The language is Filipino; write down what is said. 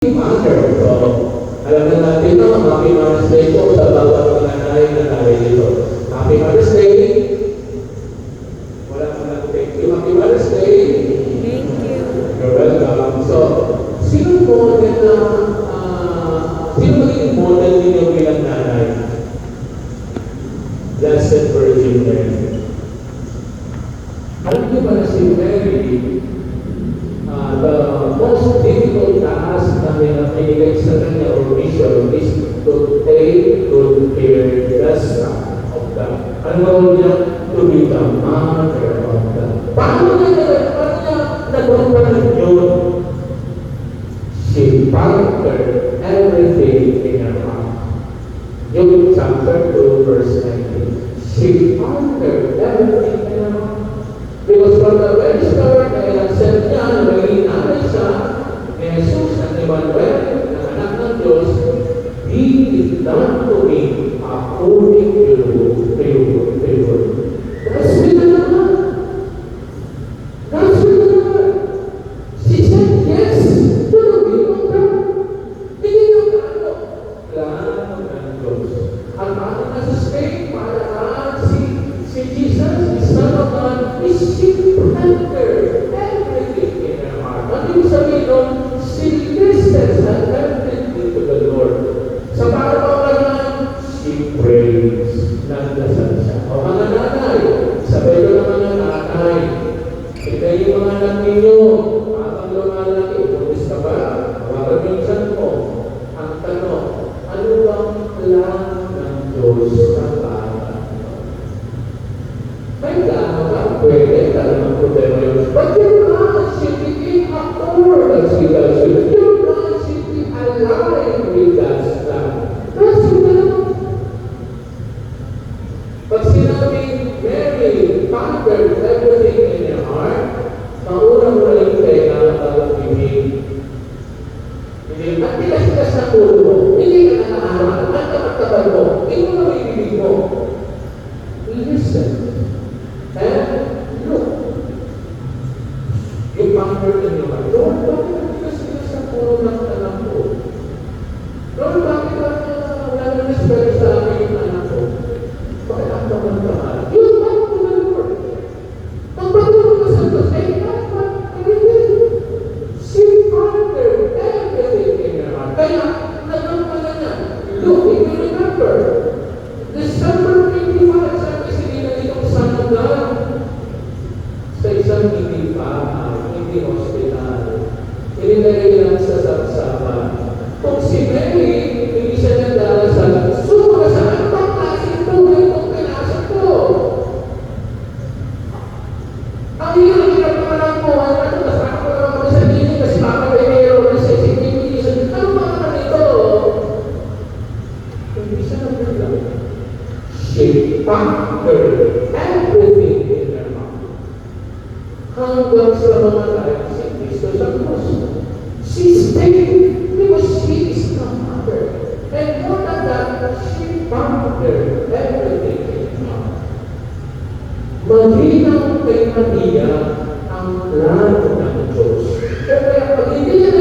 Mother. So, alam na natin no, Happy Mother's Day po sa bawat mga nanay na narito. Happy Mother's Day. Wala mo lang thank you. Happy Mother's Day. Thank you. You're welcome. So, sino magiging model ninyo bilang nanay? Blessed Virgin Mary. Alam niyo ba na si Mary, the most difficult task na binigay sa kanya or mission is to take good care of God. Ano niya? To be the mother of God. Paano niya nagawa yun? She conquered everything in her heart. Yung chapter 2 verse 19. She conquered everything in her heart. Because from the very start, ay nag-set niya na magiging nanay siya ni Jesus at Emmanuel, na anak ng Diyos, He is done to me according to your word. That's with the Lord. That's with the Lord. She said yes to the will of God. Hindi yung plano ng Diyos. Ang ating nasa-state para si Jesus, the Son of God, is she conquered everything in her heart. Ano yung sabihin nun? She listens and everything to the Lord. Sa parapangalan, she prays. Nagdasal siya. O mga nanay, sabi ko ng mga nanay, tignan yung mga anak ninyo, habang lumalaki, upulis ka ba? Hawakan yung tiyan mo. Ang tanong, ano bang plano ng Diyos sa bata? May plano ka? Pwede ka naman problema yun. But your God should be in accord as with God's will. Your God should be aligned with God's plan. That's what I know. Pag sinabing Mary conquered everything in your heart, mauna mo na yung tenga at bibig. Hindi, at tigas-tigas na ulo mo. Hindi ka nakaaral. At kapag mo, hindi mo na ibibig mo. Listen. And look. Yung conquered in your heart. Lord, bakit ang tigas-tigas na ulo ng anak ko? Lord, bakit wala na respeto sa akin yung anak ko? Bakit ang kamang-kamang? Yung back to the Lord. Pagpatuloy mo sa Diyos, ay she conquered everything in her heart. Kaya, nagpapala niya. Look, if you remember, December 25, sabi sinila nitong Son of God, sa isang hindi hospital. Inilagay lang sa sapsapan. Kung si Mary, hindi siya nagdarasal, sumura sa ano bang klaseng buhay itong pinasok ko? Ang hirap naman po, ano, nasama ko naman kami sa dito kasi makapagayero na sa isipin. Ano ba naman ito? Hindi siya nagdarasal. She conquered everything in her heart. Hanggang sa mga tayo si Kristo sa krus. She stayed because she is the mother. And more than that, she conquered everything in her heart. Malinaw kay Maria ang plano ng Diyos. Kaya pag hindi niya